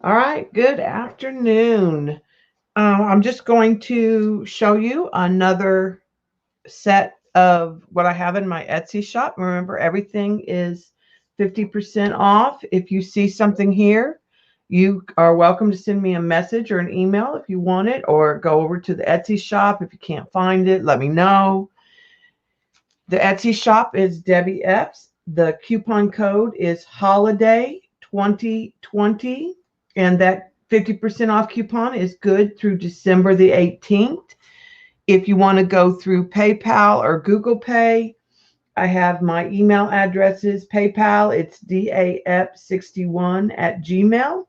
All right, good afternoon. I'm just going to show you another set of what I have in my Etsy shop. Remember, everything is 50% off. If you see something here, you are welcome to send me a message or an email if you want it, or go over to the Etsy shop. If you can't find it, let me know. The Etsy shop is Debbie Epps. The coupon code is Holiday 2020, and that 50% off coupon is good through December the 18th. If you want to go through PayPal or Google Pay, I have my email addresses. PayPal, it's daep61@gmail.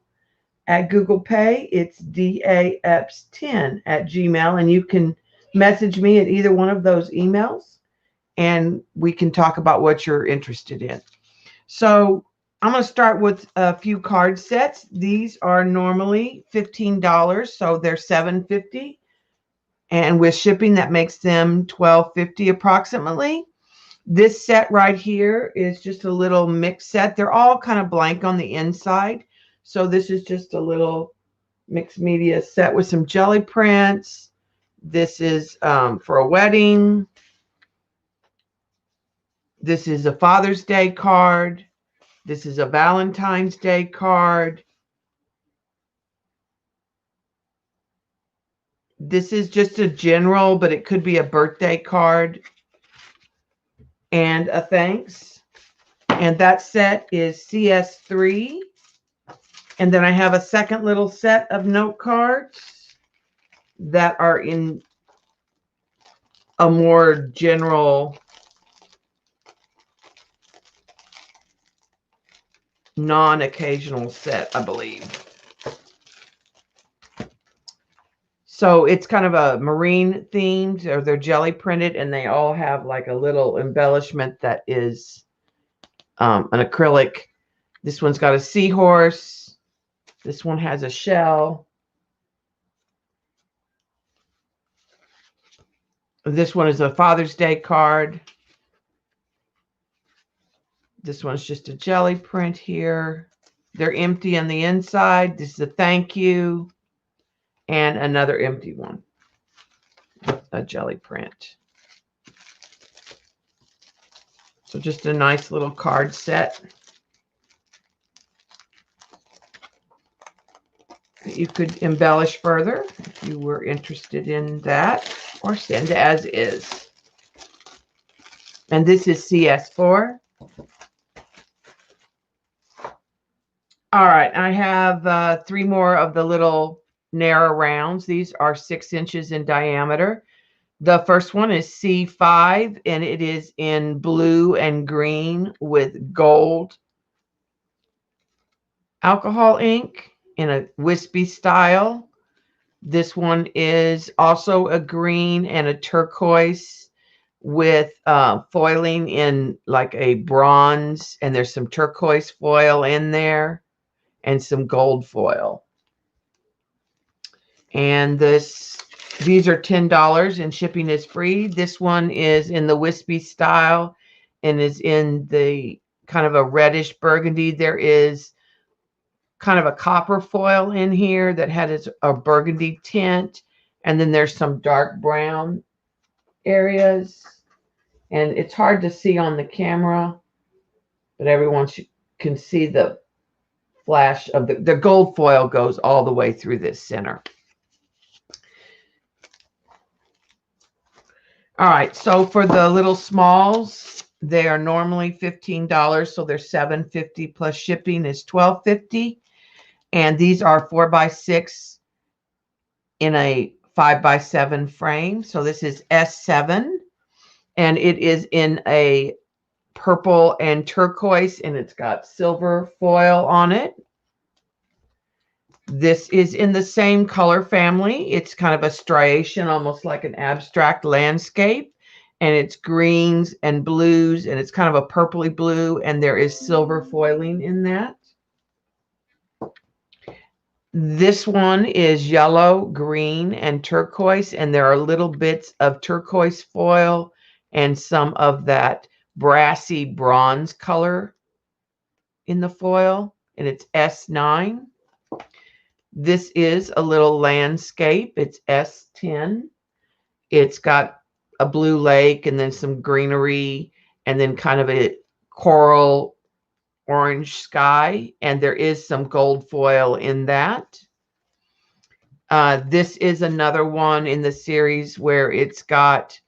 At Google Pay, it's daeps10@gmail, and you can message me at either one of those emails, and we can talk about what you're interested in. So I'm going to start with a few card sets. These are normally $15, so they're $7.50. And with shipping, that makes them $12.50 approximately. This set right here is just a little mix set. They're all kind of blank on the inside. So this is just a little mixed media set with some jelly prints. This is for a wedding. This is a Father's Day card. This is a Valentine's Day card. This is just a general, but it could be a birthday card and a thanks. And that set is CS3. And then I have a second little set of note cards that are in a more general, non-occasional set, I believe. So it's kind of a marine themed, or they're jelly printed, and they all have like a little embellishment that is an acrylic. This one's got a seahorse. This one has a shell. This one is a Father's Day card. This one's just a jelly print here. They're empty on the inside. This is a thank you. And another empty one, a jelly print. So just a nice little card set. You could embellish further if you were interested in that, or send as is. And this is CS4. All right, I have 3 more of the little narrow rounds. These are 6 inches in diameter. The first one is C5, and it is in blue and green with gold alcohol ink in a wispy style. This one is also a green and a turquoise with foiling in like a bronze, and there's some turquoise foil in there and some gold foil. And these are $10 and shipping is free. This one is in the wispy style and is in the kind of a reddish burgundy. There is kind of a copper foil in here that has a burgundy tint. And then there's some dark brown areas. And it's hard to see on the camera, but everyone can see the flash of the gold foil goes all the way through this center. All right, so for the little smalls, they are normally $15, so they're $7.50 plus shipping is $12.50. And these are 4x6 in a 5x7 frame. So this is S7, and it is in a purple and turquoise, and it's got silver foil on it. This is in the same color family. It's kind of a striation, almost like an abstract landscape. And it's greens and blues, and it's kind of a purpley blue, and there is silver foiling in that. This one is yellow, green, and turquoise, and there are little bits of turquoise foil and some of that brassy bronze color in the foil, and it's S9. This is a little landscape. It's S10. It's got a blue lake and then some greenery and then kind of a coral orange sky. And there is some gold foil in that. This is another one in the series where it's got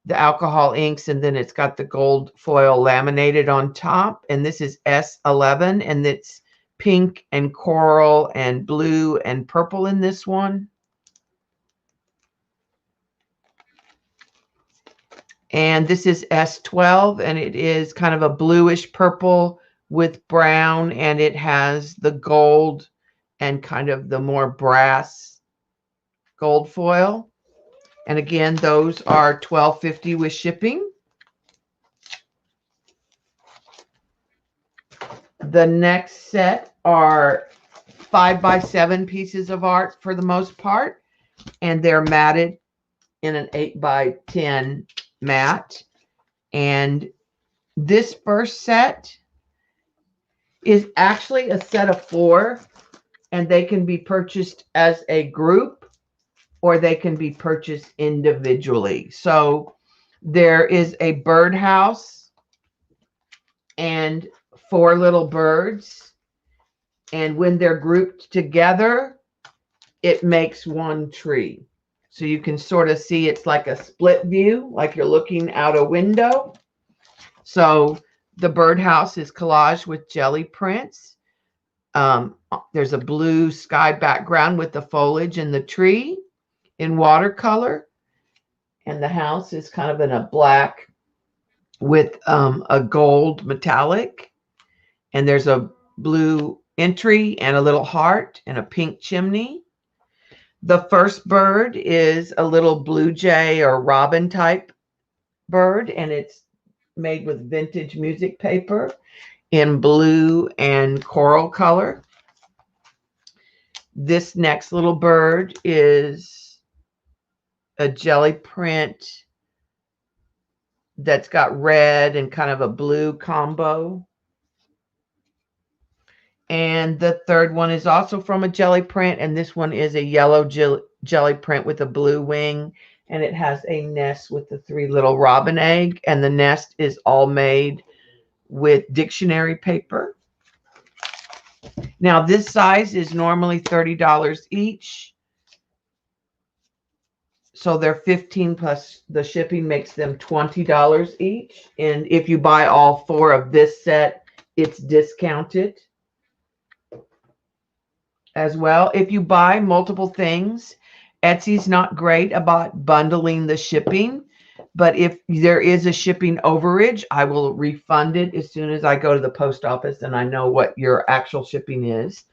the alcohol inks and then it's got the gold foil laminated on top. And this is S11 and it's pink and coral and blue and purple in this one. And this is S12 and it is kind of a bluish purple with brown, and it has the gold and kind of the more brass gold foil. And again, those are $12.50 with shipping. The next set are 5x7 pieces of art for the most part, and they're matted in an 8x10 mat. And this first set is actually a set of 4, and they can be purchased as a group or they can be purchased individually. So there is a birdhouse and 4 little birds, and when they're grouped together, it makes one tree. So you can sort of see it's like a split view, like you're looking out a window. So the birdhouse is collaged with jelly prints. There's a blue sky background with the foliage and the tree in watercolor. And the house is kind of in a black with a gold metallic. And there's a blue entry and a little heart and a pink chimney. The first bird is a little blue jay or robin type bird, and it's made with vintage music paper in blue and coral color. This next little bird is a jelly print that's got red and kind of a blue combo. And the third one is also from a jelly print, and this one is a yellow jelly print with a blue wing, and it has a nest with the 3 little robin egg, and the nest is all made with dictionary paper. Now this size is normally $30 each, so they're $15 plus the shipping makes them $20 each. And if you buy all 4 of this set, it's discounted as well. If you buy multiple things, Etsy's not great about bundling the shipping, but if there is a shipping overage, I will refund it as soon as I go to the post office and I know what your actual shipping is.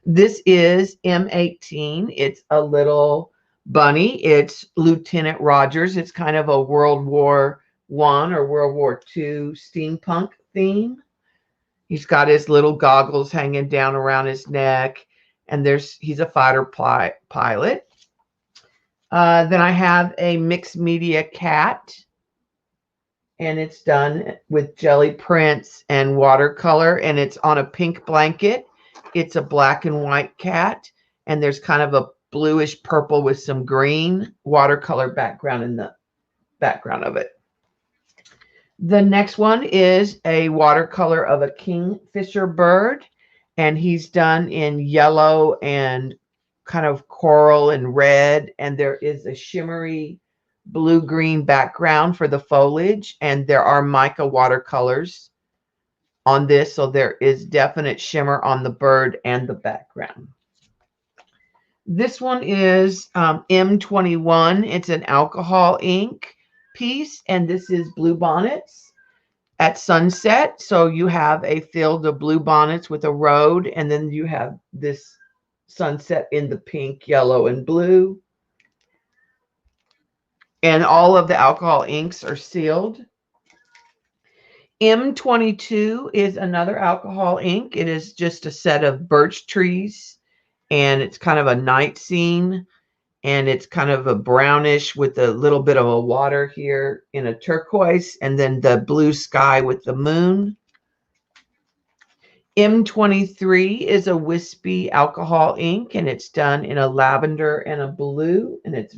This is M18. It's a little bunny. It's Lieutenant Rogers. It's kind of a World War I or World War II steampunk theme. He's got his little goggles hanging down around his neck, and he's a fighter pilot. Then I have a mixed media cat, and it's done with jelly prints and watercolor, and it's on a pink blanket. It's a black and white cat, and there's kind of a bluish purple with some green watercolor background in the background of it. The next one is a watercolor of a kingfisher bird, and he's done in yellow and kind of coral and red, and there is a shimmery blue-green background for the foliage, and there are mica watercolors on this, so there is definite shimmer on the bird and the background. This one is M21. It's an alcohol ink piece, and this is blue bonnets at sunset. So you have a field of blue bonnets with a road, and then you have this sunset in the pink, yellow, and blue. And all of the alcohol inks are sealed. M22 is another alcohol ink. It is just a set of birch trees, and it's kind of a night scene, and it's kind of a brownish with a little bit of a water here in a turquoise, and then the blue sky with the moon. M23 is a wispy alcohol ink, and it's done in a lavender and a blue, and it's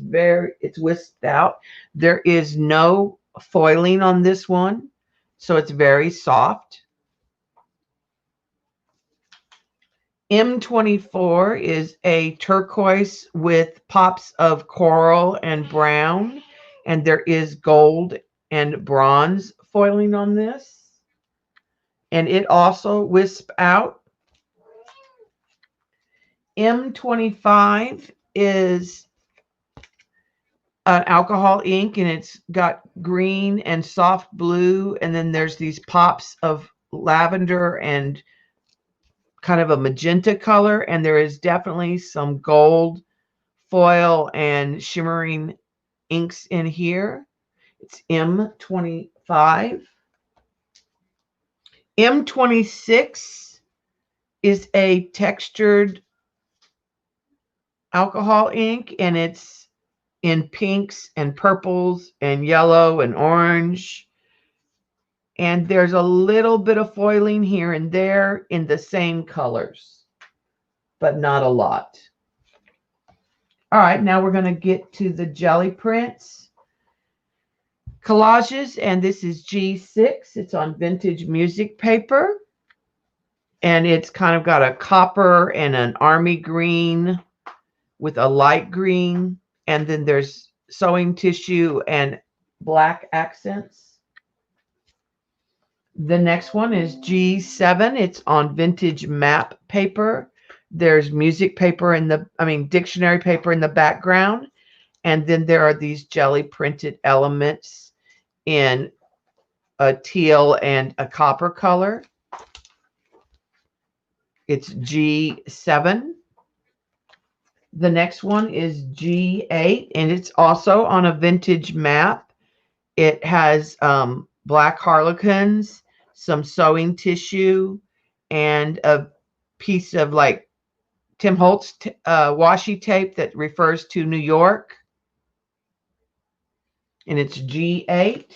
wisped out. There is no foiling on this one, so it's very soft. M24 is a turquoise with pops of coral and brown, and there is gold and bronze foiling on this. And it also wisps out. M25 is an alcohol ink, and it's got green and soft blue, and then there's these pops of lavender and kind of a magenta color, and there is definitely some gold foil and shimmering inks in here. It's M25. M26 is a textured alcohol ink, and it's in pinks and purples and yellow and orange. And there's a little bit of foiling here and there in the same colors, but not a lot. All right, now we're going to get to the jelly prints. Collages, and this is G6. It's on vintage music paper. And it's kind of got a copper and an army green with a light green. And then there's sewing tissue and black accents. The next one is G7. It's on vintage map paper. There's music paper dictionary paper in the background. And then there are these jelly printed elements in a teal and a copper color. It's G7. The next one is G8, and it's also on a vintage map. It has black harlequins, some sewing tissue, and a piece of like Tim Holtz washi tape that refers to New York. And it's G8.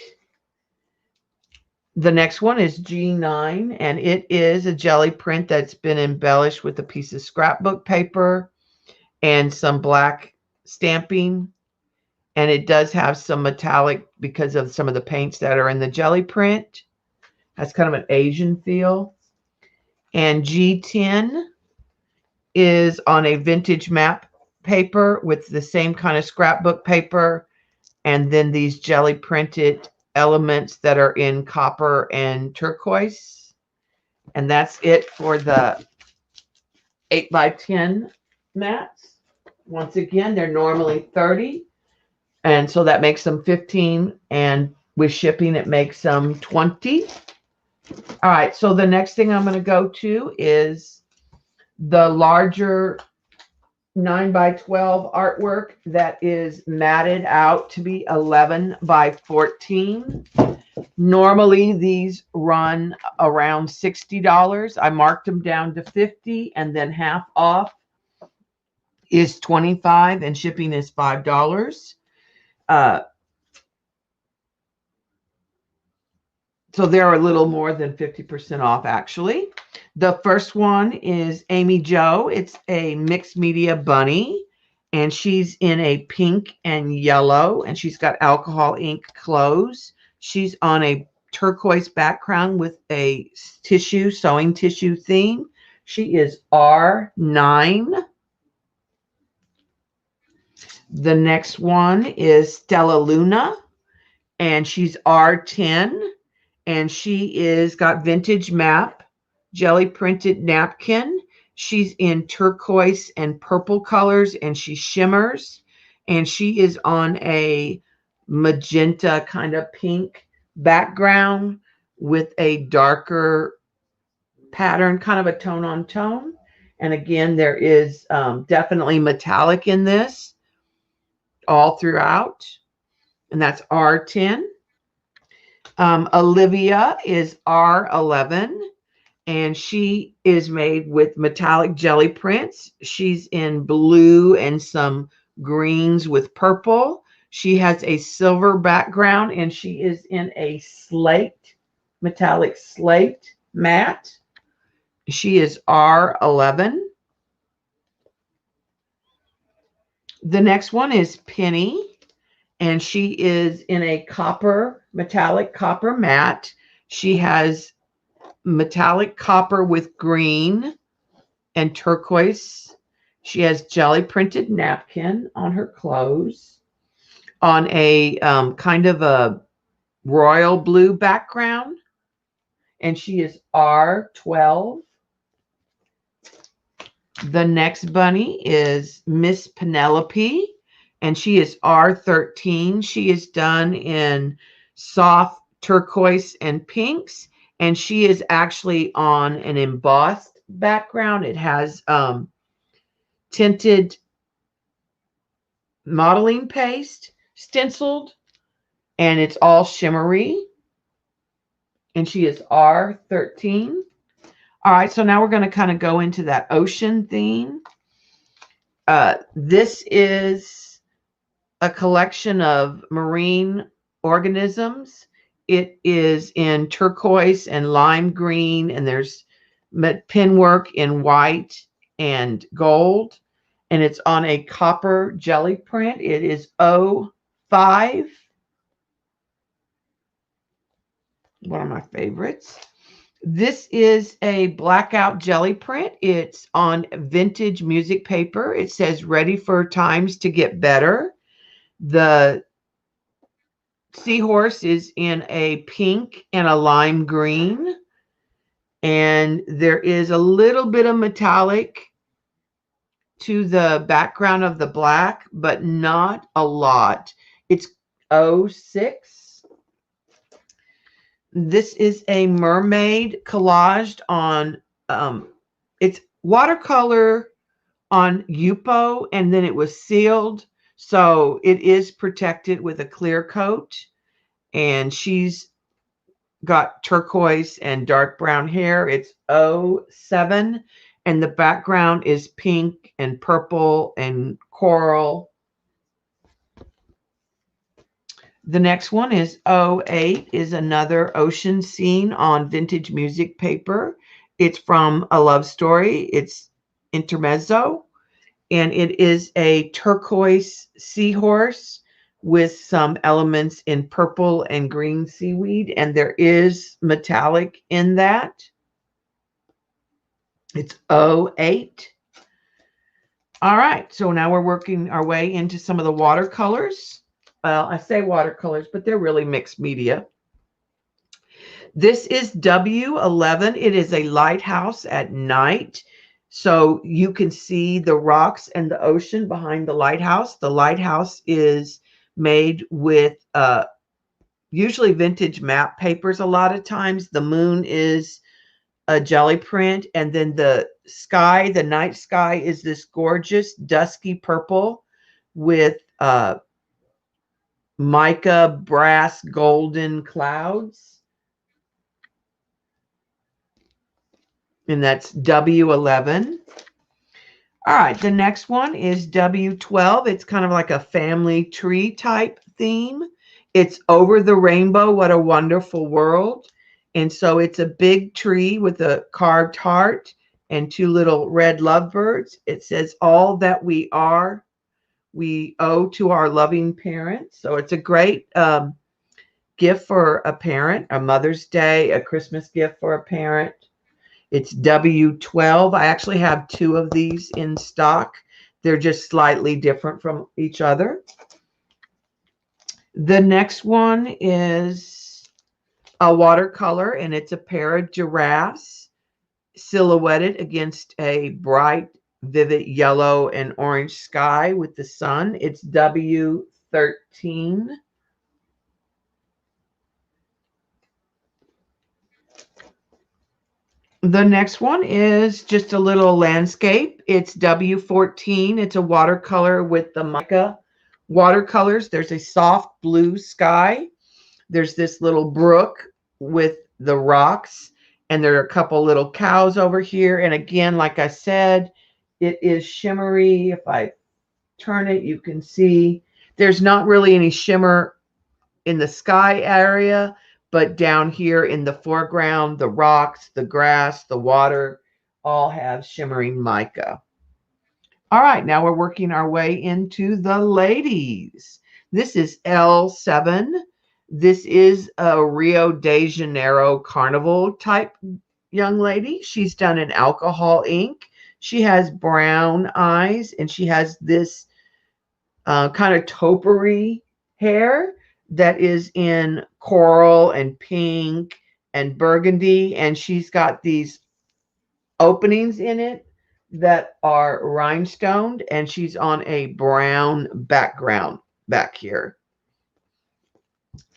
The next one is G9, and it is a jelly print that's been embellished with a piece of scrapbook paper and some black stamping. And it does have some metallic because of some of the paints that are in the jelly print. Has kind of an Asian feel. And G10 is on a vintage map paper with the same kind of scrapbook paper, and then these jelly printed elements that are in copper and turquoise. And that's it for the 8x10 mats. Once again, they're normally 30, and so that makes them 15, and with shipping it makes them 20. All right, so the next thing I'm going to go to is the larger 9x12 artwork that is matted out to be 11x14. Normally these run around $60. I marked them down to $50, and then half off is $25, and shipping is $5. So they're a little more than 50% off, actually. The first one is Amy Jo. It's a mixed media bunny, and she's in a pink and yellow, and she's got alcohol ink clothes. She's on a turquoise background with a sewing tissue theme. She is R9. The next one is Stella Luna, and she's R10. And she is got vintage map, jelly printed napkin. She's in turquoise and purple colors, and she shimmers. And she is on a magenta kind of pink background with a darker pattern, kind of a tone on tone. And again, there is definitely metallic in this all throughout. And that's R10. Olivia is R11, and she is made with metallic jelly prints. She's in blue and some greens with purple. She has a silver background, and she is in a metallic slate mat. She is R11. The next one is Penny, and she is in a copper, metallic copper matte. She has metallic copper with green and turquoise. She has jelly printed napkin on her clothes on a kind of a royal blue background, and she is R12. The next bunny is Miss Penelope, and she is R13. She is done in soft turquoise and pinks, and she is actually on an embossed background. It has tinted modeling paste stenciled, and it's all shimmery, and she is R13. All right, so now we're going to kind of go into that ocean theme. This is a collection of marine organisms. It is in turquoise and lime green, and there's pin work in white and gold, and it's on a copper jelly print. It is O5, one of my favorites. This is a Blackout jelly print. It's on vintage music paper. It says ready for times to get better. The seahorse is in a pink and a lime green. And there is a little bit of metallic to the background of the black, but not a lot. It's 06. This is a mermaid collaged on, it's watercolor on Yupo, and then it was sealed. So it is protected with a clear coat. And she's got turquoise and dark brown hair. It's 07. And the background is pink and purple and coral. The next one is 08, is another ocean scene on vintage music paper. It's from A Love Story. It's intermezzo, and it is a turquoise seahorse with some elements in purple and green seaweed, and there is metallic in that. It's 08. All right, so now we're working our way into some of the watercolors. Well, I say watercolors, but they're really mixed media. This is W11. It is a lighthouse at night. So you can see the rocks and the ocean behind the lighthouse. The lighthouse is made with usually vintage map papers. A lot of times the moon is a jelly print, and then the sky, the night sky, is this gorgeous dusky purple with mica brass golden clouds, and that's W11. All right, the next one is W12. It's kind of like a family tree type theme. It's over the rainbow, what a wonderful world. And so it's a big tree with a carved heart and two little red lovebirds. It says all that we are, we owe to our loving parents. So it's a great gift for a parent, a Mother's Day, a Christmas gift for a parent. It's W12. I actually have two of these in stock. They're just slightly different from each other. The next one is a watercolor, and it's a pair of giraffes silhouetted against a bright, vivid yellow and orange sky with the sun. It's W13. The next one is just a little landscape. It's W14. It's a watercolor with the mica watercolors. There's a soft blue sky. There's this little brook with the rocks, and there are a couple little cows over here. And again, like I said, it is shimmery. If I turn it, you can see there's not really any shimmer in the sky area, but down here in the foreground, the rocks, the grass, the water, all have shimmering mica. All right, now we're working our way into the ladies. This is L7. This is a Rio de Janeiro Carnival type young lady. She's done in alcohol ink. She has brown eyes and she has this kind of taupery hair that is in coral and pink and burgundy. And she's got these openings in it that are rhinestoned, and she's on a brown background back here.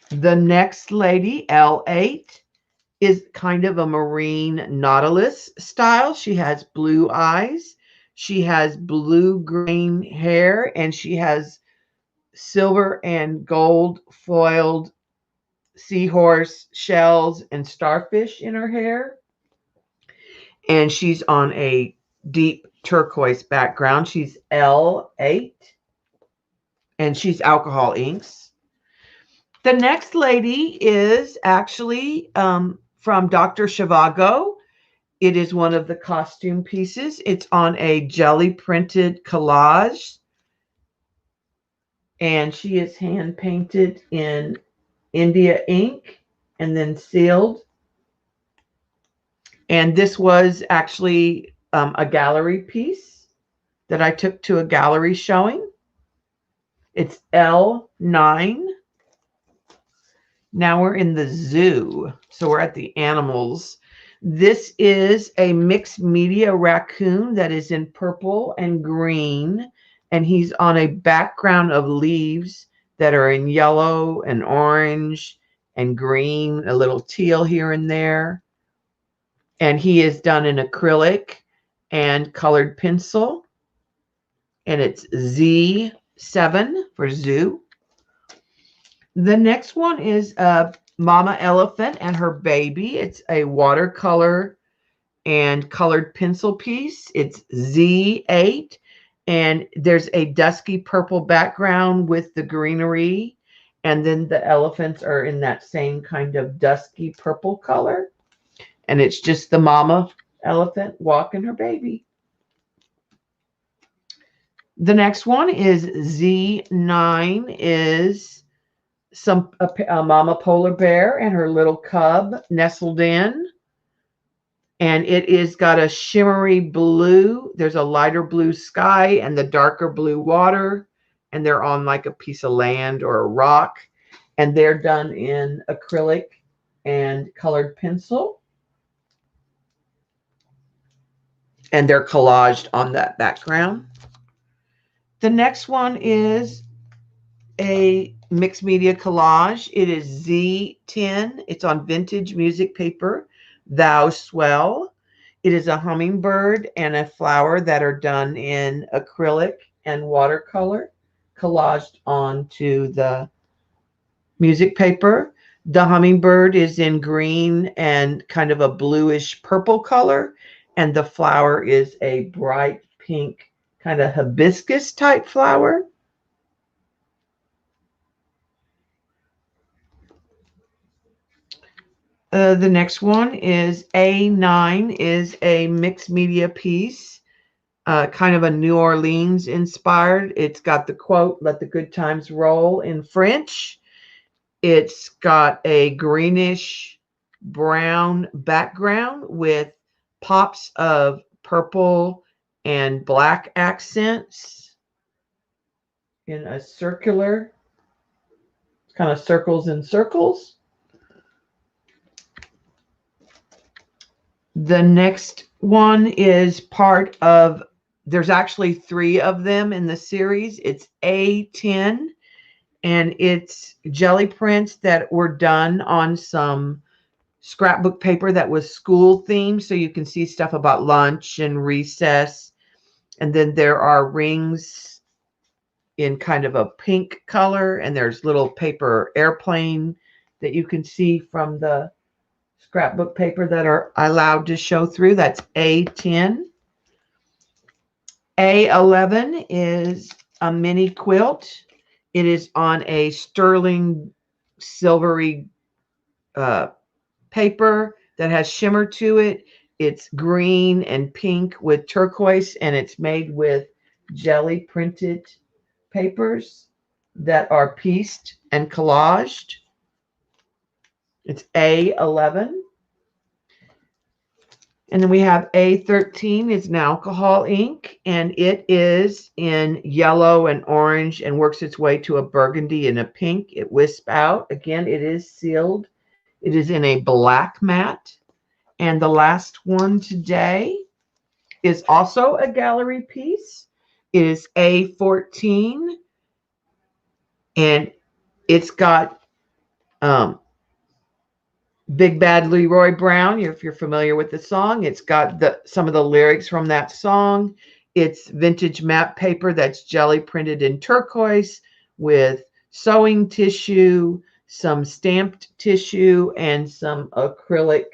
The next lady, L8, is kind of a marine Nautilus style. She has blue eyes. She has blue-green hair, and she has silver and gold foiled seahorse shells and starfish in her hair. And she's on a deep turquoise background. She's L8, and she's alcohol inks. The next lady is actually from Dr. Chivago. It is one of the costume pieces. It's on a jelly printed collage, and she is hand painted in India ink and then sealed. And this was actually a gallery piece that I took to a gallery showing. It's L9. Now we're in the zoo. So we're at the animals. This is a mixed media raccoon that is in purple and green. And he's on a background of leaves that are in yellow and orange and green, a little teal here and there. And he is done in acrylic and colored pencil. And it's Z7 for zoo. The next one is a mama elephant and her baby. It's a watercolor and colored pencil piece. It's Z8. And there's a dusky purple background with the greenery. And then the elephants are in that same kind of dusky purple color. And it's just the mama elephant walking her baby. The next one is Z9, is a mama polar bear and her little cub nestled in. And it is got a shimmery blue. There's a lighter blue sky and the darker blue water. And they're on like a piece of land or a rock. And they're done in acrylic and colored pencil. And they're collaged on that background. The next one is a mixed media collage. It is Z10. It's on vintage music paper, Thou Swell. It is a hummingbird and a flower that are done in acrylic and watercolor, collaged onto the music paper. The hummingbird is in green and kind of a bluish purple color. And the flower is a bright pink, kind of hibiscus type flower. The next one is A9, is a mixed media piece, kind of a New Orleans inspired. It's got the quote, "Let the good times roll," in French. It's got a greenish brown background with pops of purple and black accents in a circular, kind of circles and circles. The next one is part of, there's actually 3 of them in the series. It's A10, and it's jelly prints that were done on some scrapbook paper that was school themed, so you can see stuff about lunch and recess. And then there are rings in kind of a pink color, and there's little paper airplane that you can see from the scrapbook paper that are allowed to show through. That's A10. A11 is a mini quilt. It is on a sterling silvery paper that has shimmer to it, It's green and pink with turquoise, and it's made with jelly printed papers that are pieced and collaged. It's A11. And then we have A13 is an alcohol ink, and it is in yellow and orange and works its way to a burgundy and a pink. It wisps out. Again, it is sealed. It is in a black matte. And the last one today is also a gallery piece. It is A14, and it's got Big Bad Leroy Brown. If you're familiar with the song, it's got some of the lyrics from that song. It's vintage map paper that's jelly printed in turquoise with sewing tissue, some stamped tissue, and some acrylic.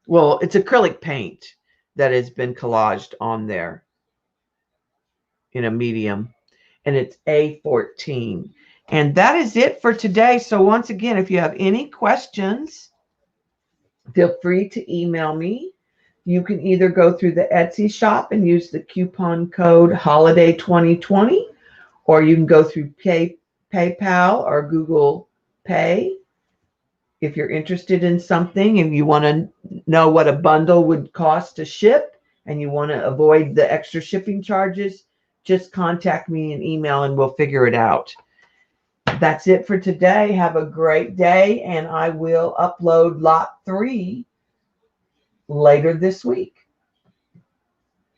Well, it's acrylic paint that has been collaged on there in a medium, and it's A14. And that is it for today. So once again, if you have any questions, feel free to email me. You can either go through the Etsy shop and use the coupon code Holiday 2020, or you can go through PayPal or Google Pay. If you're interested in something and you want to know what a bundle would cost to ship and you want to avoid the extra shipping charges, just contact me and email and we'll figure it out. That's it for today. Have a great day, and I will upload lot 3 later this week.